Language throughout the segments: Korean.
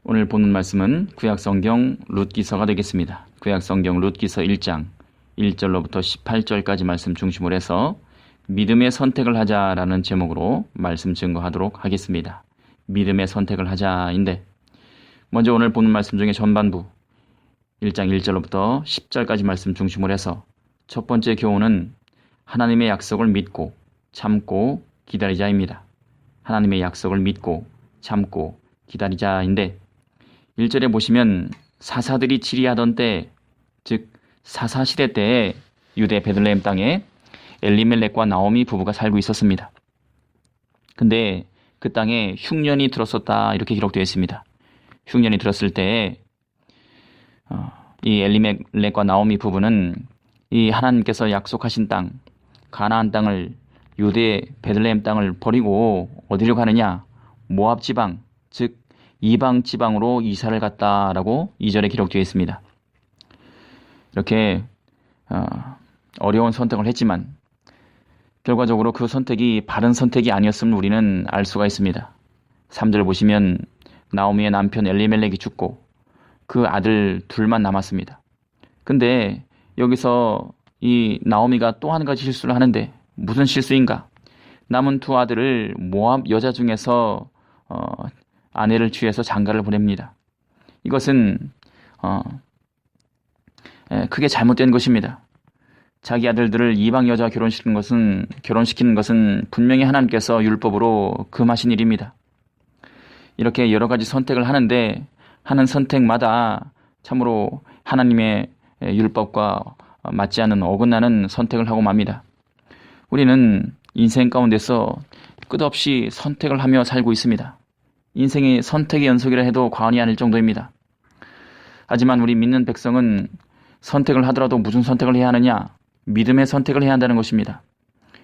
오늘 보는 말씀은 구약성경 룻기서가 되겠습니다. 구약성경 룻기서 1장 1절로부터 18절까지 말씀 중심으로 해서 믿음의 선택을 하자라는 제목으로 말씀 증거하도록 하겠습니다. 믿음의 선택을 하자인데, 먼저 오늘 보는 말씀 중에 전반부 1장 1절로부터 10절까지 말씀 중심으로 해서 첫 번째 교훈은 하나님의 약속을 믿고 참고 기다리자입니다. 하나님의 약속을 믿고 참고 기다리자인데, 1절에 보시면 사사들이 치리하던 때, 즉 사사시대 때에 유대 베들레헴 땅에 엘리멜렉과 나오미 부부가 살고 있었습니다. 근데 그 땅에 흉년이 들었었다, 이렇게 기록되어 있습니다. 흉년이 들었을 때에 이 엘리멜렉과 나오미 부부는 이 하나님께서 약속하신 땅, 가나안 땅을, 유대 베들레헴 땅을 버리고 어디로 가느냐? 모압 지방, 즉 이방 지방으로 이사를 갔다라고 2절에 기록되어 있습니다. 이렇게 어려운 선택을 했지만 결과적으로 그 선택이 바른 선택이 아니었음을 우리는 알 수가 있습니다. 3절 보시면 나오미의 남편 엘리멜렉이 죽고 그 아들 둘만 남았습니다. 근데 여기서 이 나오미가 또 한 가지 실수를 하는데, 무슨 실수인가? 남은 두 아들을 모압 여자 중에서 아내를 취해서 장가를 보냅니다. 이것은 크게 잘못된 것입니다. 자기 아들들을 이방 여자와 결혼시키는 것은 분명히 하나님께서 율법으로 금하신 일입니다. 이렇게 여러 가지 선택을 하는데, 하는 선택마다 참으로 하나님의 율법과 맞지 않는 어긋나는 선택을 하고 맙니다. 우리는 인생 가운데서 끝없이 선택을 하며 살고 있습니다. 인생이 선택의 연속이라 해도 과언이 아닐 정도입니다. 하지만 우리 믿는 백성은 선택을 하더라도 무슨 선택을 해야 하느냐? 믿음의 선택을 해야 한다는 것입니다.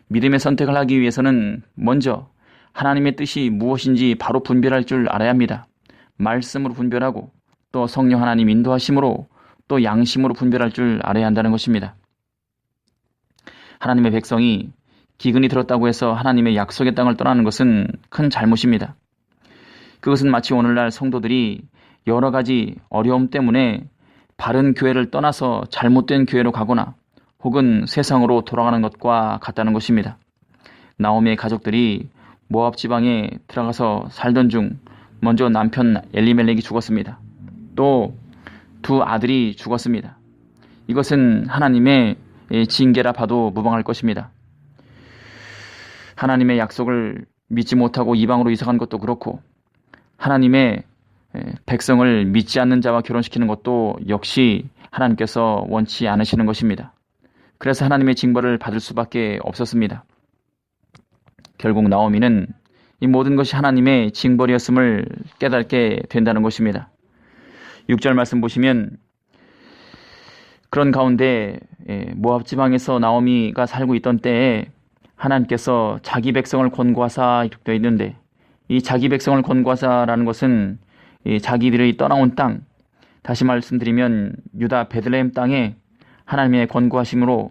믿음의 선택을 하기 위해서는 먼저 하나님의 뜻이 무엇인지 바로 분별할 줄 알아야 합니다. 말씀으로 분별하고, 또 성령 하나님 인도하심으로, 또 양심으로 분별할 줄 알아야 한다는 것입니다. 하나님의 백성이 기근이 들었다고 해서 하나님의 약속의 땅을 떠나는 것은 큰 잘못입니다. 그것은 마치 오늘날 성도들이 여러 가지 어려움 때문에 바른 교회를 떠나서 잘못된 교회로 가거나 혹은 세상으로 돌아가는 것과 같다는 것입니다. 나오미의 가족들이 모압 지방에 들어가서 살던 중 먼저 남편 엘리멜렉이 죽었습니다. 또 두 아들이 죽었습니다. 이것은 하나님의 징계라 봐도 무방할 것입니다. 하나님의 약속을 믿지 못하고 이방으로 이사간 것도 그렇고, 하나님의 백성을 믿지 않는 자와 결혼시키는 것도 역시 하나님께서 원치 않으시는 것입니다. 그래서 하나님의 징벌을 받을 수밖에 없었습니다. 결국 나오미는 이 모든 것이 하나님의 징벌이었음을 깨닫게 된다는 것입니다. 6절 말씀 보시면, 그런 가운데 모압 지방에서 나오미가 살고 있던 때에 하나님께서 자기 백성을 권고하사 이렇게 되어 있는데, 이 자기 백성을 권고하사라는 것은 자기들이 떠나온 땅, 다시 말씀드리면 유다 베들레헴 땅에 하나님의 권고하심으로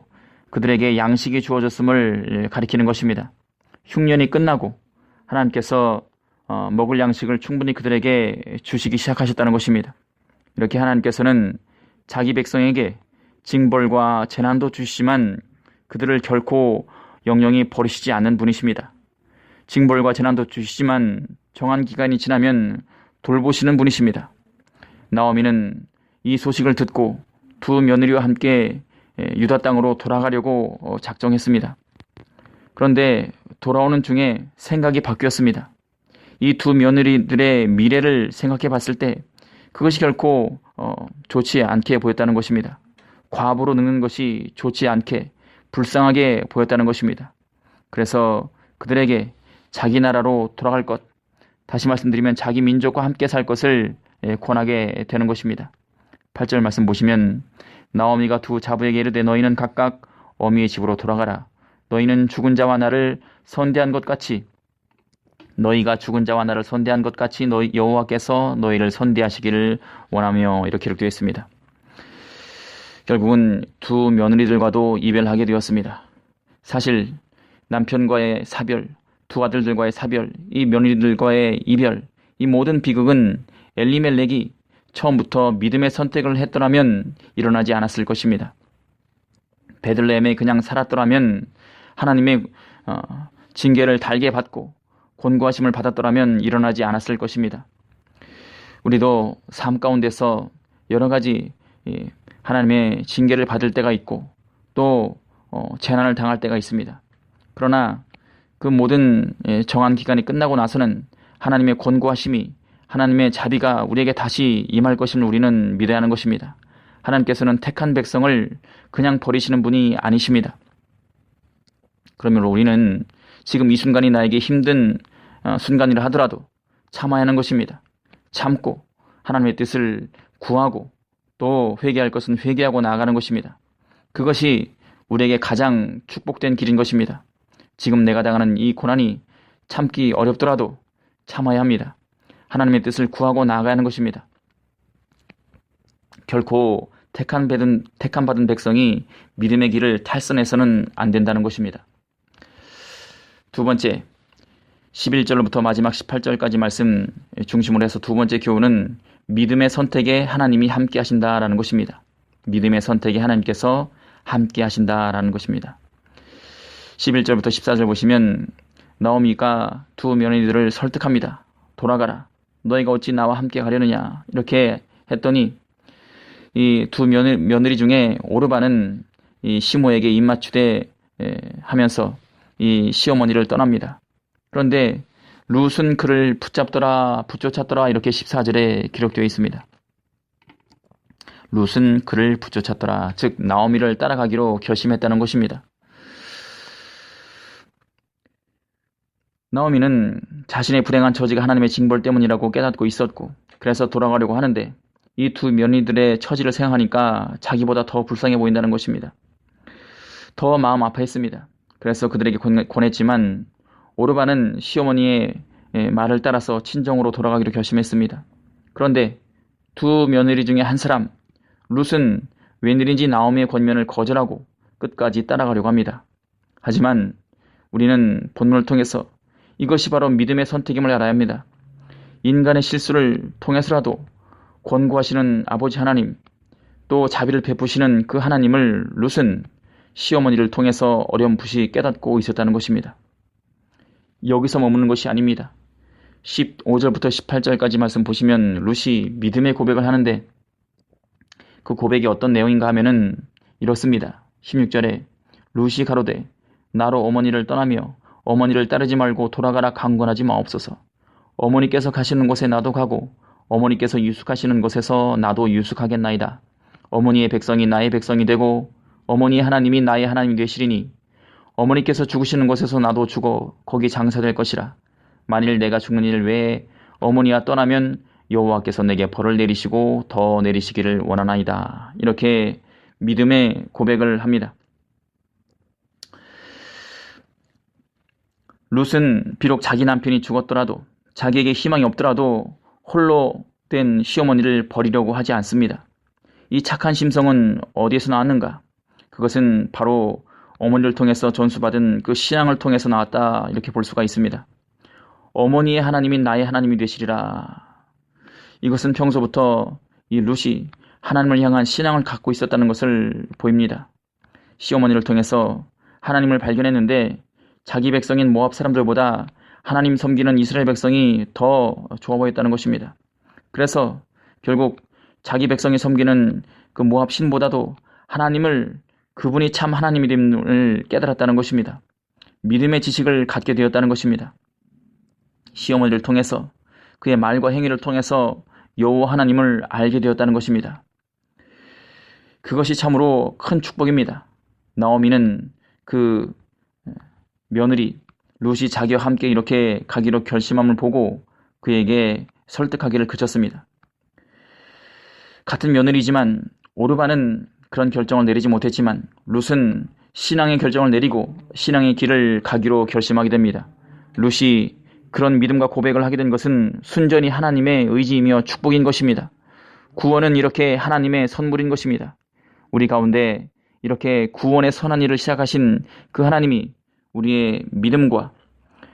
그들에게 양식이 주어졌음을 가리키는 것입니다. 흉년이 끝나고 하나님께서 먹을 양식을 충분히 그들에게 주시기 시작하셨다는 것입니다. 이렇게 하나님께서는 자기 백성에게 징벌과 재난도 주시지만 그들을 결코 영영히 버리시지 않는 분이십니다. 징벌과 재난도 주시지만 정한 기간이 지나면 돌보시는 분이십니다. 나오미는 이 소식을 듣고 두 며느리와 함께 유다 땅으로 돌아가려고 작정했습니다. 그런데 돌아오는 중에 생각이 바뀌었습니다. 이 두 며느리들의 미래를 생각해 봤을 때 그것이 결코 좋지 않게 보였다는 것입니다. 과부로 늙는 것이 좋지 않게 불쌍하게 보였다는 것입니다. 그래서 그들에게 자기 나라로 돌아갈 것, 다시 말씀드리면 자기 민족과 함께 살 것을 권하게 되는 것입니다. 8절 말씀 보시면, 나오미가 두 자부에게 이르되 너희는 각각 어미의 집으로 돌아가라. 너희는 죽은 자와 나를 선대한 것 같이, 너희가 죽은 자와 나를 선대한 것 같이 너희 여호와께서 너희를 선대하시기를 원하며, 이렇게 기록되어 있습니다. 결국은 두 며느리들과도 이별하게 되었습니다. 사실 남편과의 사별, 두 아들들과의 사별, 이 며느리들과의 이별, 이 모든 비극은 엘리멜렉이 처음부터 믿음의 선택을 했더라면 일어나지 않았을 것입니다. 베들레헴에 그냥 살았더라면 하나님의 징계를 달게 받고 곤고하심을 받았더라면 일어나지 않았을 것입니다. 우리도 삶 가운데서 여러 가지 하나님의 징계를 받을 때가 있고 또 재난을 당할 때가 있습니다. 그러나 그 모든 정한 기간이 끝나고 나서는 하나님의 권고하심이, 하나님의 자비가 우리에게 다시 임할 것임을 우리는 믿어야 하는 것입니다. 하나님께서는 택한 백성을 그냥 버리시는 분이 아니십니다. 그러면 우리는 지금 이 순간이 나에게 힘든 순간이라 하더라도 참아야 하는 것입니다. 참고 하나님의 뜻을 구하고 또 회개할 것은 회개하고 나아가는 것입니다. 그것이 우리에게 가장 축복된 길인 것입니다. 지금 내가 당하는 이 고난이 참기 어렵더라도 참아야 합니다. 하나님의 뜻을 구하고 나아가야 하는 것입니다. 결코 택한 받은 백성이 믿음의 길을 탈선해서는 안 된다는 것입니다. 두 번째, 11절로부터 마지막 18절까지 말씀 중심으로 해서 두 번째 교훈은 믿음의 선택에 하나님이 함께 하신다라는 것입니다. 믿음의 선택에 하나님께서 함께 하신다라는 것입니다. 11절부터 14절 보시면 나오미가 두 며느리들을 설득합니다. 돌아가라. 너희가 어찌 나와 함께 가려느냐. 이렇게 했더니 이 두 며느리 중에 오르반은 이 시모에게 입맞추되 하면서 이 시어머니를 떠납니다. 그런데 룻은 그를 붙쫓았더라 이렇게 14절에 기록되어 있습니다. 룻은 그를 붙쫓았더라, 즉 나오미를 따라가기로 결심했다는 것입니다. 나오미는 자신의 불행한 처지가 하나님의 징벌 때문이라고 깨닫고 있었고 그래서 돌아가려고 하는데 이 두 며느리들의 처지를 생각하니까 자기보다 더 불쌍해 보인다는 것입니다. 더 마음 아파했습니다. 그래서 그들에게 권했지만 오르반은 시어머니의 말을 따라서 친정으로 돌아가기로 결심했습니다. 그런데 두 며느리 중에 한 사람 룻은 웬일인지 나오미의 권면을 거절하고 끝까지 따라가려고 합니다. 하지만 우리는 본문을 통해서 이것이 바로 믿음의 선택임을 알아야 합니다. 인간의 실수를 통해서라도 권고하시는 아버지 하나님, 또 자비를 베푸시는 그 하나님을 룻은 시어머니를 통해서 어렴풋이 깨닫고 있었다는 것입니다. 여기서 머무는 것이 아닙니다. 15절부터 18절까지 말씀 보시면 룻이 믿음의 고백을 하는데 그 고백이 어떤 내용인가 하면은 이렇습니다. 16절에 룻이 가로되 나로 어머니를 떠나며 어머니를 따르지 말고 돌아가라 강권하지 마옵소서. 어머니께서 가시는 곳에 나도 가고 어머니께서 유숙하시는 곳에서 나도 유숙하겠나이다. 어머니의 백성이 나의 백성이 되고 어머니의 하나님이 나의 하나님이 되시리니 어머니께서 죽으시는 곳에서 나도 죽어 거기 장사될 것이라. 만일 내가 죽는 일 외에 어머니와 떠나면 여호와께서 내게 벌을 내리시고 더 내리시기를 원하나이다. 이렇게 믿음의 고백을 합니다. 룻은 비록 자기 남편이 죽었더라도 자기에게 희망이 없더라도 홀로 된 시어머니를 버리려고 하지 않습니다. 이 착한 심성은 어디에서 나왔는가? 그것은 바로 어머니를 통해서 전수받은 그 신앙을 통해서 나왔다 이렇게 볼 수가 있습니다. 어머니의 하나님이 나의 하나님이 되시리라. 이것은 평소부터 이 룻이 하나님을 향한 신앙을 갖고 있었다는 것을 보입니다. 시어머니를 통해서 하나님을 발견했는데 자기 백성인 모압 사람들보다 하나님 섬기는 이스라엘 백성이 더 좋아 보였다는 것입니다. 그래서 결국 자기 백성이 섬기는 그 모압 신보다도 하나님을, 그분이 참 하나님이 됨을 깨달았다는 것입니다. 믿음의 지식을 갖게 되었다는 것입니다. 시어머니를 통해서 그의 말과 행위를 통해서 여호와 하나님을 알게 되었다는 것입니다. 그것이 참으로 큰 축복입니다. 나오미는 그 며느리 룻이 자기와 함께 이렇게 가기로 결심함을 보고 그에게 설득하기를 그쳤습니다. 같은 며느리지만 오르반은 그런 결정을 내리지 못했지만 룻은 신앙의 결정을 내리고 신앙의 길을 가기로 결심하게 됩니다. 룻이 그런 믿음과 고백을 하게 된 것은 순전히 하나님의 의지이며 축복인 것입니다. 구원은 이렇게 하나님의 선물인 것입니다. 우리 가운데 이렇게 구원의 선한 일을 시작하신 그 하나님이 우리의 믿음과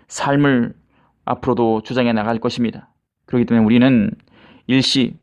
삶을 앞으로도 주장해 나갈 것입니다. 그렇기 때문에 우리는 일시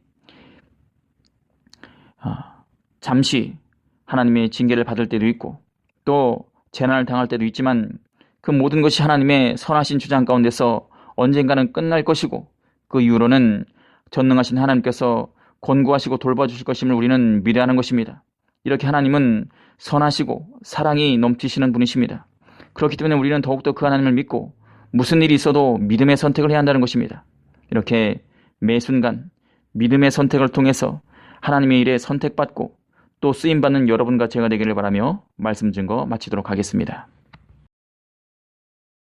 잠시 하나님의 징계를 받을 때도 있고 또 재난을 당할 때도 있지만 그 모든 것이 하나님의 선하신 주장 가운데서 언젠가는 끝날 것이고 그 이후로는 전능하신 하나님께서 권고하시고 돌봐주실 것임을 우리는 미래하는 것입니다. 이렇게 하나님은 선하시고 사랑이 넘치시는 분이십니다. 그렇기 때문에 우리는 더욱더 그 하나님을 믿고 무슨 일이 있어도 믿음의 선택을 해야 한다는 것입니다. 이렇게 매 순간 믿음의 선택을 통해서 하나님의 일에 선택받고 또 쓰임받는 여러분과 제가 되기를 바라며 말씀 증거 마치도록 하겠습니다.